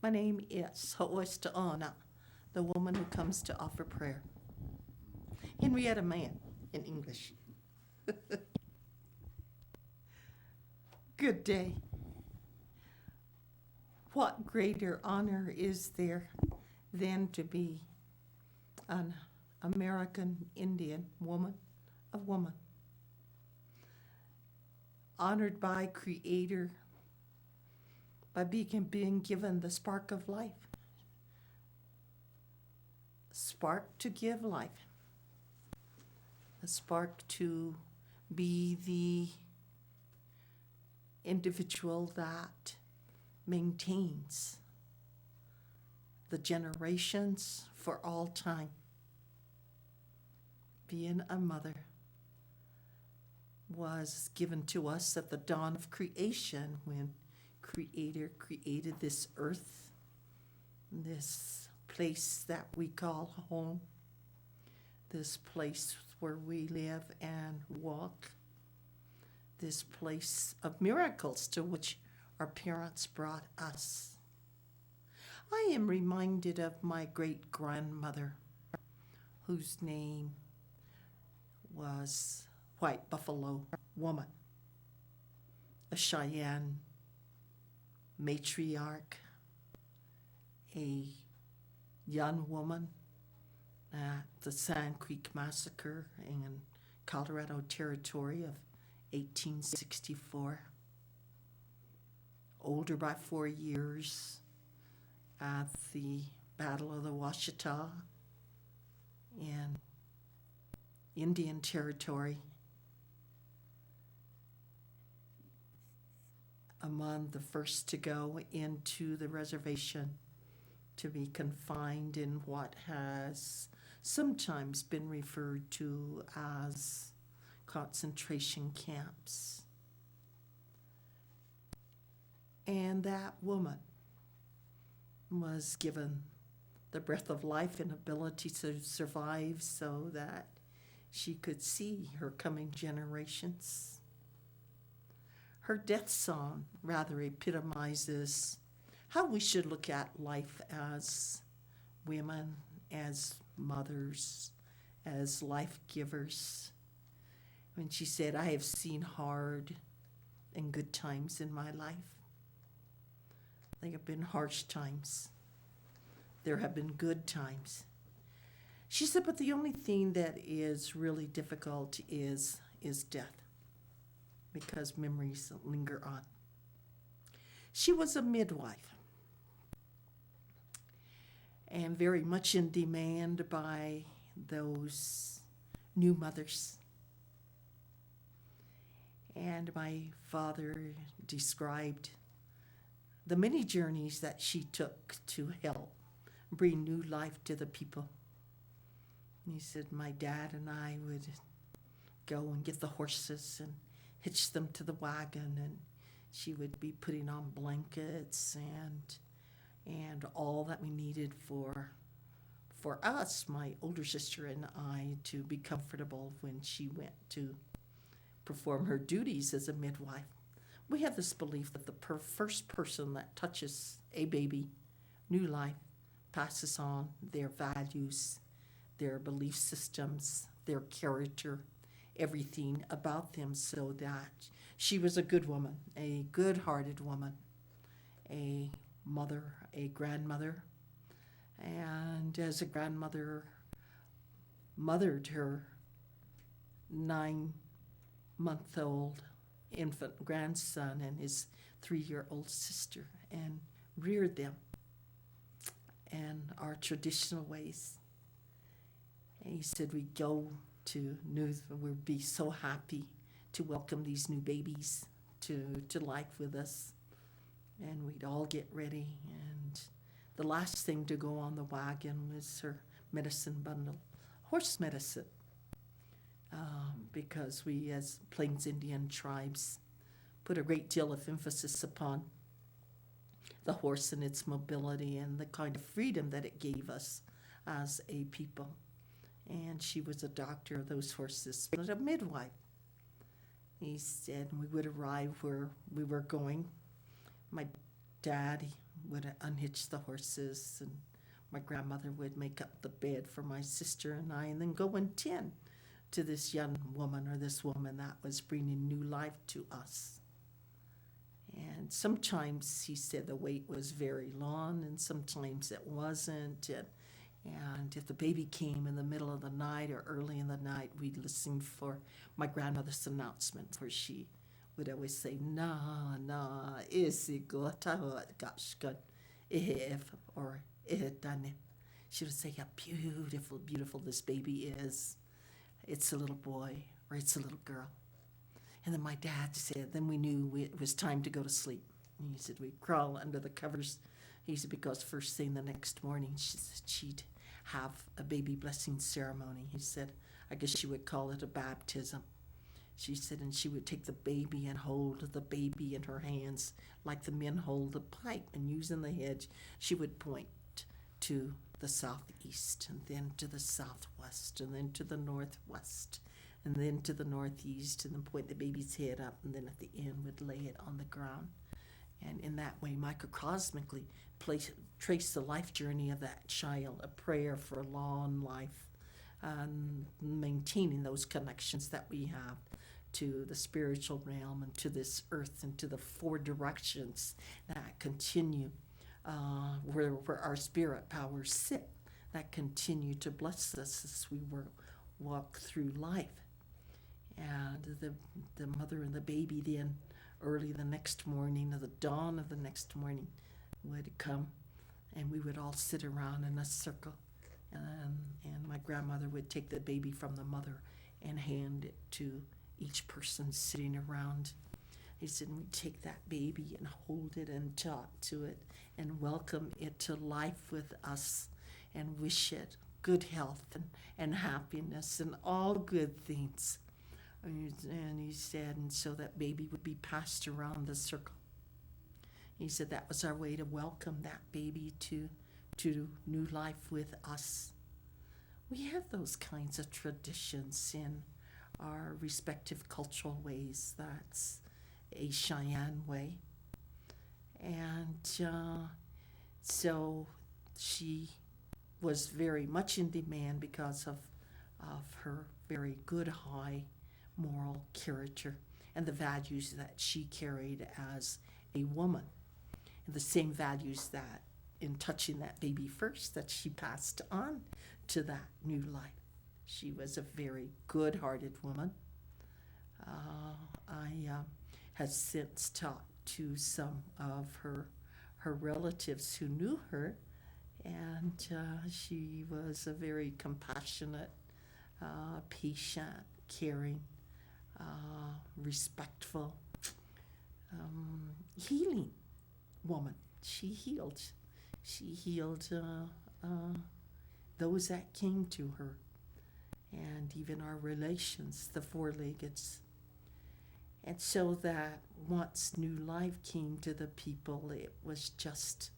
My name is Hoista Anna, the woman who comes to offer prayer. Henrietta Mann in English. Good day. What greater honor is there than to be an American Indian woman, a woman, honored by Creator, by being given the spark of life, spark to give life, a spark to be the individual that maintains the generations for all time. Being a mother was given to us at the dawn of creation when Creator created this earth, this place that we call home, this place where we live and walk, this place of miracles to which our parents brought us. I am reminded of my great-grandmother, whose name was White Buffalo Woman, a Cheyenne matriarch, a young woman at the Sand Creek Massacre in Colorado Territory of 1864, older by 4 years at the Battle of the Washita in Indian Territory, among the first to go into the reservation to be confined in what has sometimes been referred to as concentration camps. And that woman was given the breath of life and ability to survive so that she could see her coming generations. Her death song rather epitomizes how we should look at life as women, as mothers, as life givers. When she said, "I have seen hard and good times in my life. They have been harsh times. There have been good times." She said, but the only thing that is really difficult is death, because memories linger on. She was a midwife and very much in demand by those new mothers. And my father described the many journeys that she took to help bring new life to the people. And he said, my dad and I would go and get the horses and hitch them to the wagon, and she would be putting on blankets and all that we needed for us, my older sister and I, to be comfortable when she went to perform her duties as a midwife. We have this belief that the first person that touches a baby, new life, passes on their values, their belief systems, their character, everything about them, so that she was a good woman, a good-hearted woman, a mother, a grandmother, and as a grandmother, mothered her 9-month-old infant grandson and his 3-year-old sister, and reared them in our traditional ways. And he said we'd go to we'd be so happy to welcome these new babies to life with us. And we'd all get ready, and the last thing to go on the wagon was her medicine bundle, horse medicine, because we as Plains Indian tribes put a great deal of emphasis upon the horse and its mobility and the kind of freedom that it gave us as a people. And she was a doctor of those horses, but a midwife. He said we would arrive where we were going. My dad would unhitch the horses, and my grandmother would make up the bed for my sister and I, and then go and tend to this young woman or this woman that was bringing new life to us. And sometimes he said the wait was very long, and sometimes it wasn't. And if the baby came in the middle of the night or early in the night, we'd listen for my grandmother's announcement, where she would always say, "Na, na, isi gotahot gashkan, if," or "Dane." She would say how beautiful, beautiful this baby is. It's a little boy or it's a little girl. And then my dad said, then we knew it was time to go to sleep. And he said, we'd crawl under the covers. He said, because first thing the next morning, she said she'd have a baby blessing ceremony. He said, I guess she would call it a baptism. She said, and she would take the baby and hold the baby in her hands like the men hold the pipe. And using the hedge, she would point to the southeast, and then to the southwest, and then to the northwest, and then to the northeast, and then point the baby's head up, and then at the end would lay it on the ground. And in that way, microcosmically, trace the life journey of that child, a prayer for a long life, maintaining those connections that we have to the spiritual realm and to this earth and to the four directions that continue where our spirit powers sit, that continue to bless us as we walk through life. And the mother and the baby then, early the next morning, or the dawn of the next morning, would come, and we would all sit around in a circle. And my grandmother would take the baby from the mother and hand it to each person sitting around. He said, we take that baby and hold it and talk to it and welcome it to life with us and wish it good health and happiness and all good things. And he said, and so that baby would be passed around the circle. He said that was our way to welcome that baby to new life with us. We have those kinds of traditions in our respective cultural ways. That's a Cheyenne way. And so she was very much in demand because of her very good, high moral character and the values that she carried as a woman. And the same values that in touching that baby first that she passed on to that new life. She was a very good-hearted woman. I have since talked to some of her relatives who knew her, and she was a very compassionate, patient, caring, respectful, healing woman. She healed. She healed those that came to her, and even our relations, the four-leggeds. And so that once new life came to the people, it was just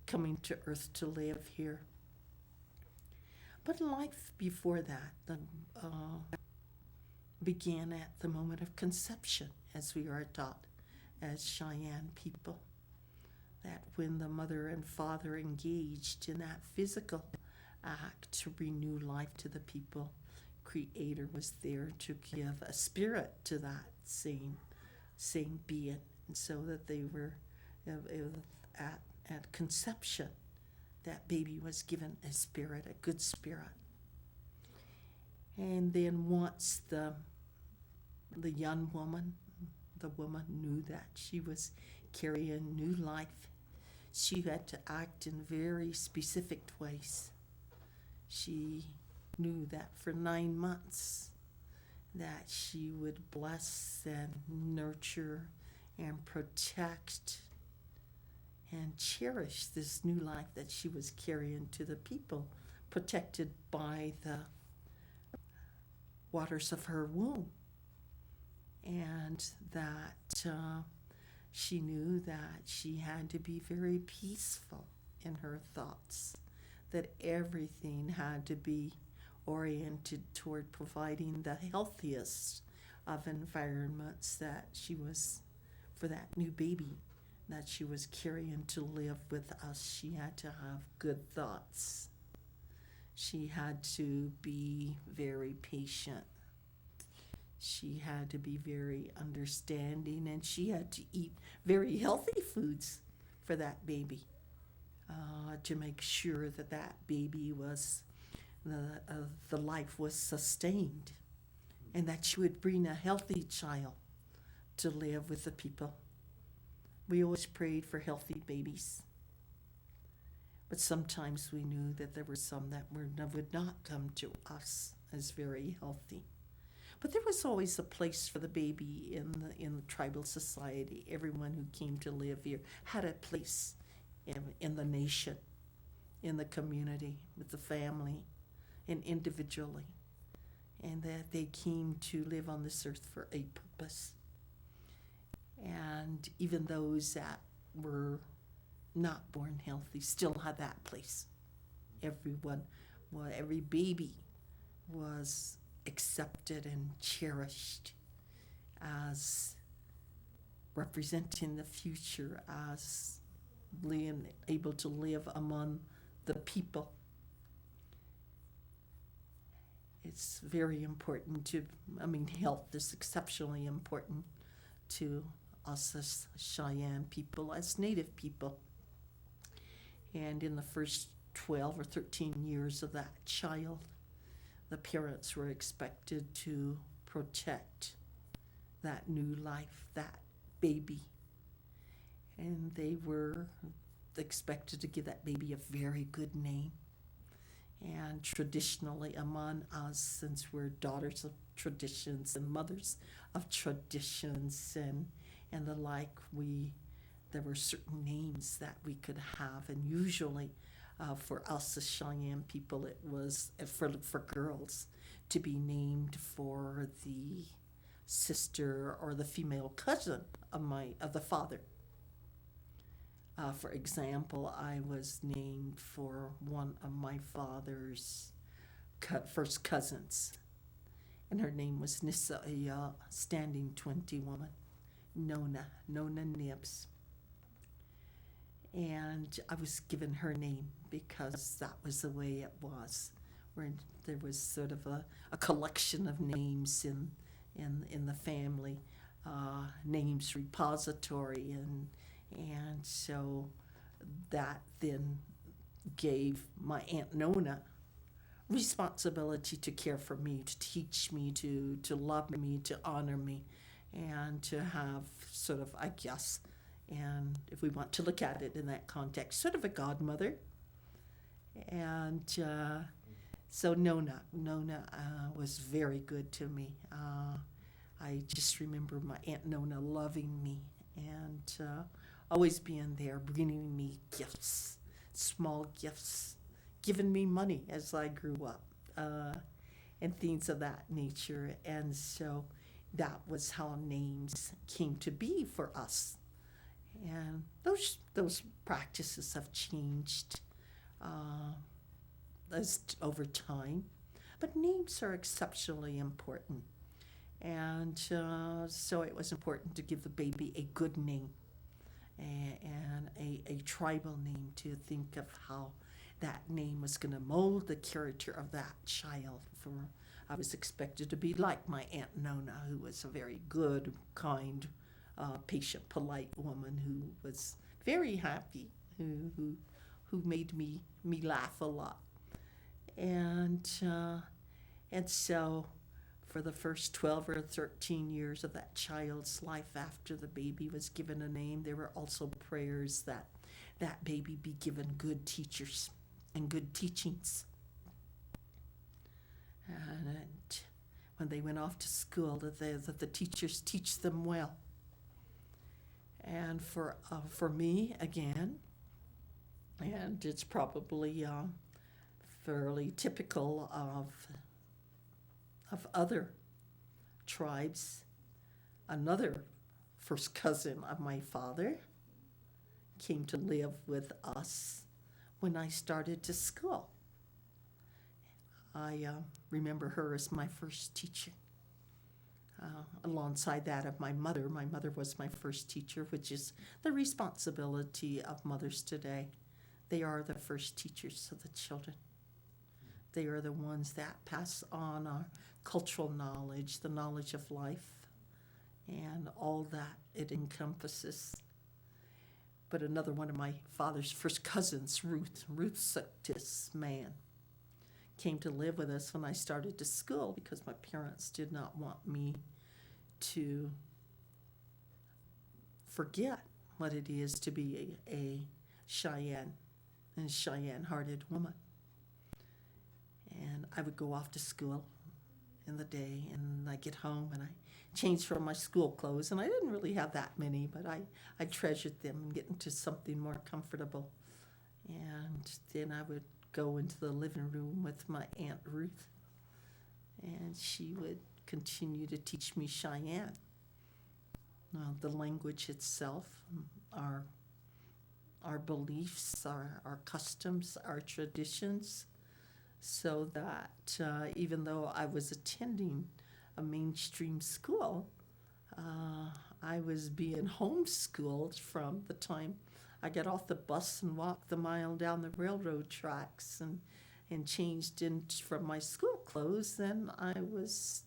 coming to earth to live here. But life before that began at the moment of conception, as we are taught as Cheyenne people. That when the mother and father engaged in that physical act to renew life to the people, Creator was there to give a spirit to that same being, and so that they were at conception, that baby was given a spirit, a good spirit. And then once the young woman, the woman knew that she was carrying new life, she had to act in very specific ways. She knew that for 9 months that she would bless and nurture and protect and cherish this new life that she was carrying to the people, protected by the waters of her womb. And that she knew that she had to be very peaceful in her thoughts, that everything had to be oriented toward providing the healthiest of environments that she was, for that new baby that she was carrying to live with us, she had to have good thoughts. She had to be very patient. She had to be very understanding, and she had to eat very healthy foods for that baby, to make sure that that baby was, the life was sustained, and that she would bring a healthy child to live with the people. We always prayed for healthy babies. But sometimes we knew that there were some that would not come to us as very healthy. But there was always a place for the baby in the tribal society. Everyone who came to live here had a place in the nation, in the community, with the family, and individually. And that they came to live on this earth for a purpose. And even those that were not born healthy still had that place. Everyone, well, every baby was accepted and cherished as representing the future, as being able to live among the people. It's very important health is exceptionally important to us as Cheyenne people, as Native people. And in the first 12 or 13 years of that child, the parents were expected to protect that new life, that baby. And they were expected to give that baby a very good name. And traditionally among us, since we're daughters of traditions and mothers of traditions and the like, there were certain names that we could have, and usually for us as Cheyenne people, it was for girls to be named for the sister or the female cousin of the father. For example, I was named for one of my father's first cousins, and her name was Nissa, a standing 20 woman, Nona Nibs. And I was given her name because that was the way it was, where there was sort of a collection of names in the family, names repository, and so that then gave my Aunt Nona responsibility to care for me, to teach me, to love me, to honor me, and to have sort of, I guess, and if we want to look at it in that context, sort of a godmother. And so Nona was very good to me. I just remember my Aunt Nona loving me and always being there, bringing me gifts, small gifts, giving me money as I grew up, and things of that nature. And so that was how names came to be for us. And those practices have changed as over time, but names are exceptionally important. And so it was important to give the baby a good name and a tribal name, to think of how that name was going to mold the character of that child. I was expected to be like my Aunt Nona, who was a very good, kind, patient, polite woman who was very happy, who made me laugh a lot. And so for the first 12 or 13 years of that child's life after the baby was given a name, there were also prayers that that baby be given good teachers and good teachings. And when they went off to school, that the teachers teach them well. And for me, again, and it's probably fairly typical of other tribes, another first cousin of my father came to live with us when I started to school. I remember her as my first teacher. alongside that of my mother. My mother was my first teacher, which is the responsibility of mothers today. They are the first teachers of the children. They are the ones that pass on our cultural knowledge, the knowledge of life, and all that it encompasses. But another one of my father's first cousins, Ruth Suktis Mann, came to live with us when I started to school because my parents did not want me to forget what it is to be a Cheyenne and Cheyenne-hearted woman. And I would go off to school in the day, and I get home and I changed from my school clothes, and I didn't really have that many, but I treasured them and get into something more comfortable. And then I would go into the living room with my Aunt Ruth, and she would continue to teach me Cheyenne, the language itself, our beliefs, our customs, our traditions, so that even though I was attending a mainstream school, I was being homeschooled from the time I got off the bus and walked the mile down the railroad tracks and changed from my school clothes. Then I was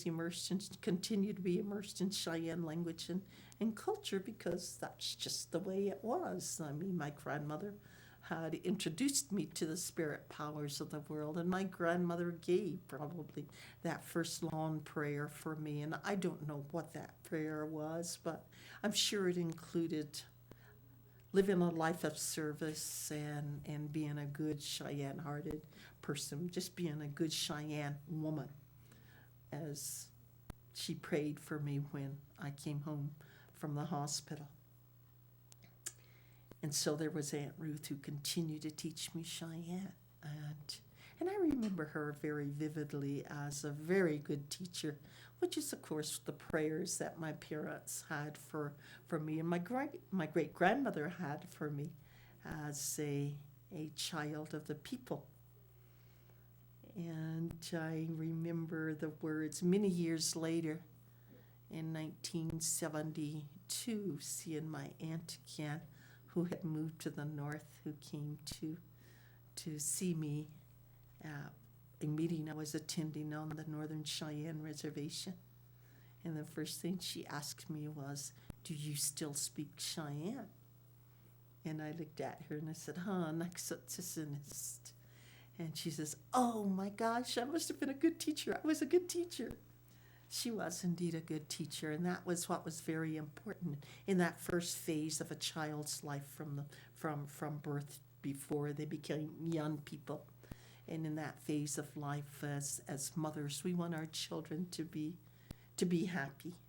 immersed and continued to be immersed in Cheyenne language and culture, because that's just the way it was. I mean, my grandmother had introduced me to the spirit powers of the world, and my grandmother gave probably that first long prayer for me. And I don't know what that prayer was, but I'm sure it included living a life of service and being a good Cheyenne-hearted person, just being a good Cheyenne woman, as she prayed for me when I came home from the hospital. And so there was Aunt Ruth, who continued to teach me Cheyenne. And I remember her very vividly as a very good teacher, which is, of course, the prayers that my parents had for me, and my great-grandmother had for me as a child of the people. And I remember the words many years later, in 1972, seeing my Aunt again, who had moved to the north, who came to see me at a meeting I was attending on the Northern Cheyenne Reservation. And the first thing she asked me was, "Do you still speak Cheyenne?" And I looked at her and I said, "Naksutsinist." And she says, "Oh my gosh, I must have been a good teacher. I was a good teacher." She was indeed a good teacher, and that was what was very important in that first phase of a child's life from birth, before they became young people. And in that phase of life as mothers, we want our children to be happy,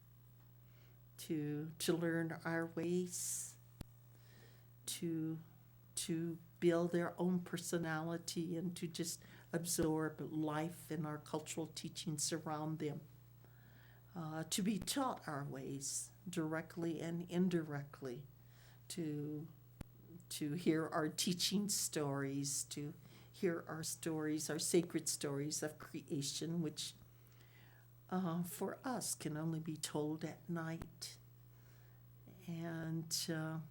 to learn our ways, to build their own personality, and to just absorb life and our cultural teachings around them. To be taught our ways directly and indirectly, to hear our teaching stories, to hear our stories, our sacred stories of creation, which for us can only be told at night. And so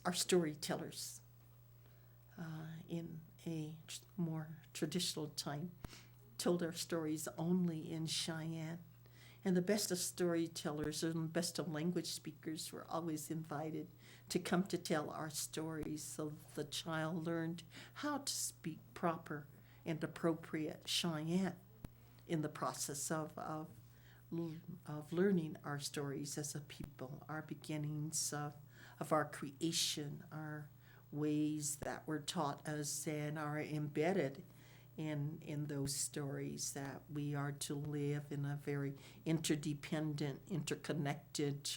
our storytellers in a more traditional time told our stories only in Cheyenne. And the best of storytellers and the best of language speakers were always invited to come to tell our stories, so the child learned how to speak proper and appropriate Cheyenne in the process of learning our stories as a people, our beginnings of our creation, our ways that were taught us and are embedded in those stories, that we are to live in a very interdependent, interconnected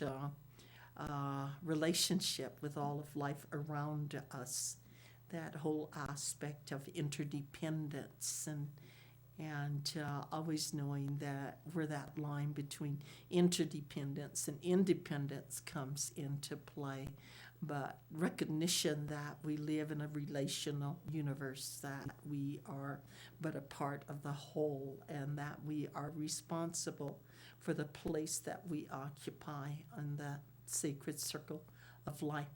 relationship with all of life around us. That whole aspect of interdependence and always knowing that where that line between interdependence and independence comes into play. but recognition that we live in a relational universe, that we are but a part of the whole, and that we are responsible for the place that we occupy in that sacred circle of life.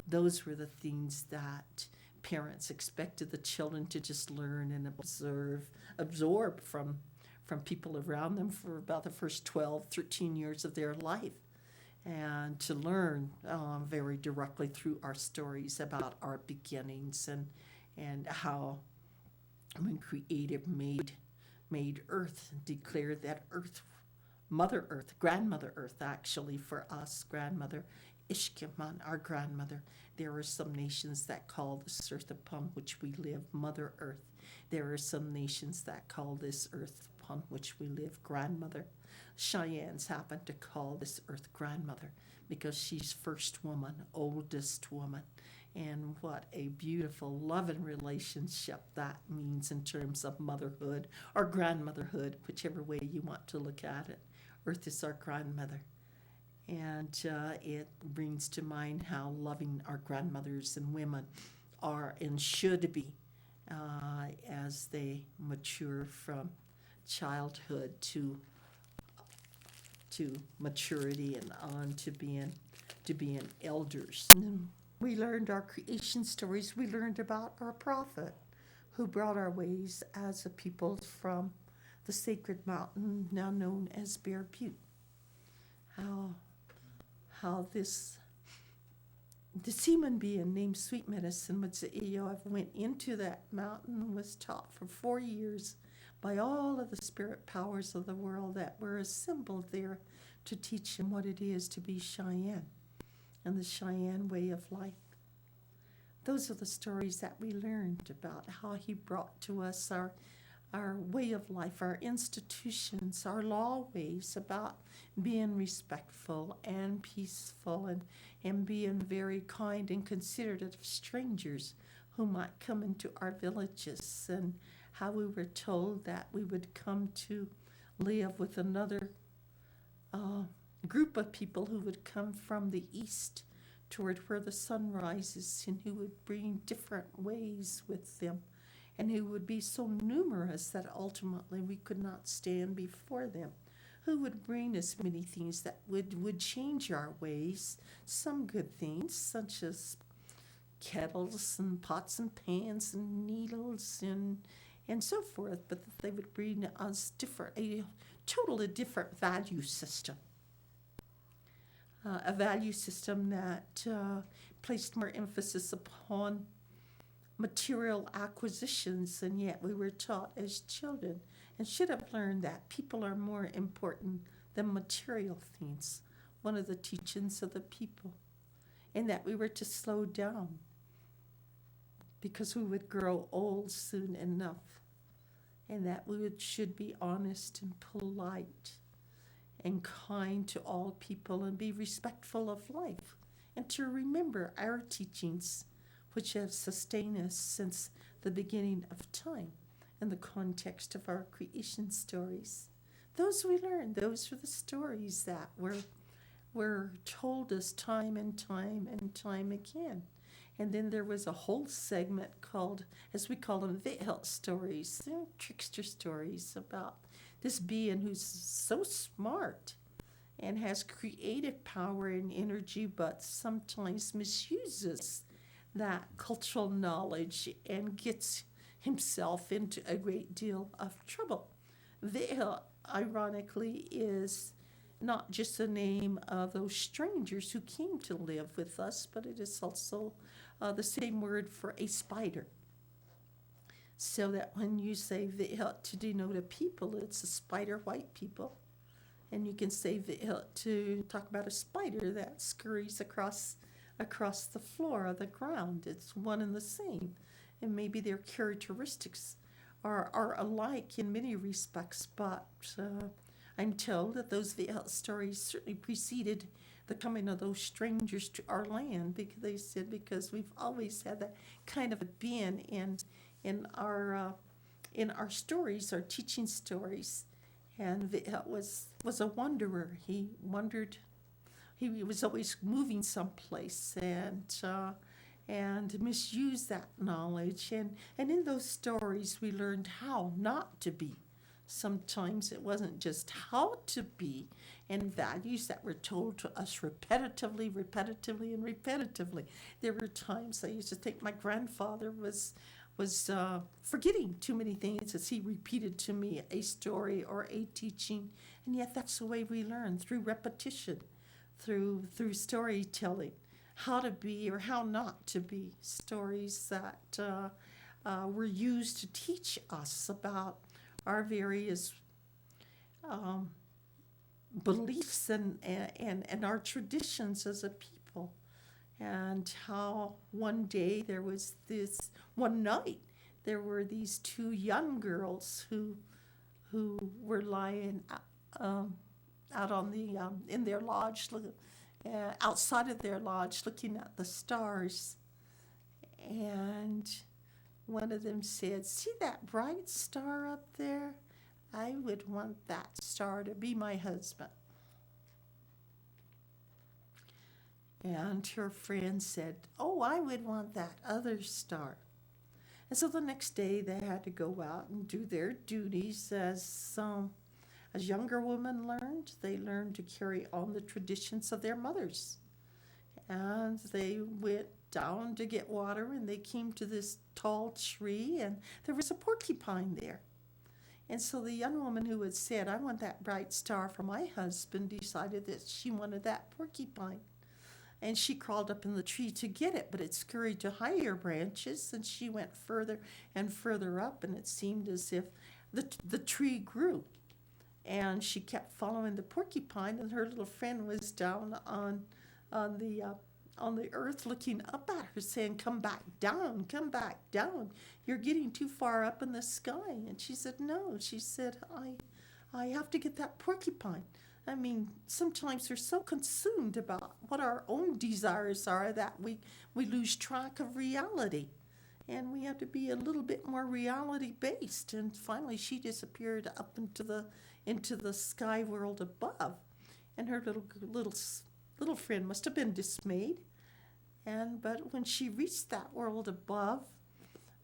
Those were the things that parents expected the children to just learn and absorb from people around them for about the first 12, 13 years of their life, and to learn very directly through our stories about our beginnings, and how when Creator made Earth, declared that Earth, Mother Earth, Grandmother Earth, actually for us, Grandmother Ishkiman, our grandmother. There are some nations that call this earth upon which we live Mother Earth. There are some nations that call this earth upon which we live Grandmother. Cheyennes happen to call this earth Grandmother because she's first woman, oldest woman. And what a beautiful, loving relationship that means in terms of motherhood or grandmotherhood, whichever way you want to look at it. Earth is our grandmother. And it brings to mind how loving our grandmothers and women are and should be as they mature from childhood to maturity and on to being elders. And we learned our creation stories. We learned about our prophet who brought our ways as a people from the sacred mountain now known as Bear Butte. How this human being named Sweet Medicine went into that mountain and was taught for 4 years by all of the spirit powers of the world that were assembled there to teach him what it is to be Cheyenne and the Cheyenne way of life. Those are the stories that we learned about how he brought to us our way of life, our institutions, our law ways about being respectful and peaceful, and being very kind and considerate of strangers who might come into our villages, and how we were told that we would come to live with another group of people who would come from the east toward where the sun rises, and who would bring different ways with them, and who would be so numerous that ultimately we could not stand before them, who would bring us many things that would change our ways, some good things, such as kettles and pots and pans and needles and so forth, but that they would bring us a totally different value system. A value system that placed more emphasis upon material acquisitions, and yet we were taught as children and should have learned that people are more important than material things, one of the teachings of the people, and that we were to slow down because we would grow old soon enough, and that we should be honest and polite and kind to all people and be respectful of life, and to remember our teachings which have sustained us since the beginning of time in the context of our creation stories. Those we learned, those were the stories that were told us time and time and time again. And then there was a whole segment called, as we call them, Vihelt stories, trickster stories about this being who's so smart and has creative power and energy, but sometimes misuses that cultural knowledge and gets himself into a great deal of trouble. Vihelt, ironically, is not just the name of those strangers who came to live with us, but it is also the same word for a spider. So that when you say Vihelt to denote a people, it's a spider white people. And you can say Vihelt to talk about a spider that scurries across the floor of the ground. It's one and the same. And maybe their characteristics are alike in many respects, but I'm told that those Vihelt stories certainly preceded the coming of those strangers to our land, because they said because we've always had that kind of a being in our stories, our teaching stories. And Vihelt was a wanderer. He wandered he was always moving someplace and misused that knowledge. And in those stories, we learned how not to be. Sometimes it wasn't just how to be, and values that were told to us repetitively, repetitively, and repetitively. There were times I used to think my grandfather was forgetting too many things as he repeated to me a story or a teaching, and yet that's the way we learn, through repetition, through storytelling, how to be or how not to be. Stories that were used to teach us about our various beliefs and our traditions as a people, and how one night there were these two young girls who were lying out on the in their lodge, outside of their lodge, looking at the stars, and one of them said, "See that bright star up there? I would want that star to be my husband." And her friend said, "Oh, I would want that other star." And so the next day they had to go out and do their duties as younger women learned. They learned to carry on the traditions of their mothers. And they went down to get water, and they came to this tall tree, and there was a porcupine there. And so the young woman who had said, "I want that bright star for my husband," decided that she wanted that porcupine. And she crawled up in the tree to get it, but it scurried to higher branches, and she went further and further up, and it seemed as if the tree grew. And she kept following the porcupine, and her little friend was down on the earth looking up at her, saying, "Come back down, come back down. You're getting too far up in the sky." And she said, "No." She said, I have to get that porcupine. I mean, sometimes we're so consumed about what our own desires are that we lose track of reality. And we have to be a little bit more reality based. And finally she disappeared up into the sky world above. And her little friend must have been dismayed. But when she reached that world above,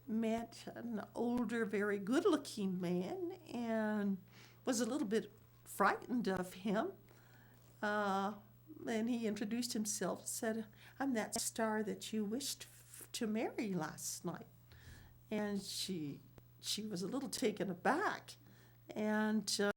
met an older, very good-looking man, and was a little bit frightened of him. And he introduced himself, said, "I'm that star that you wished to marry last night." And she was a little taken aback, and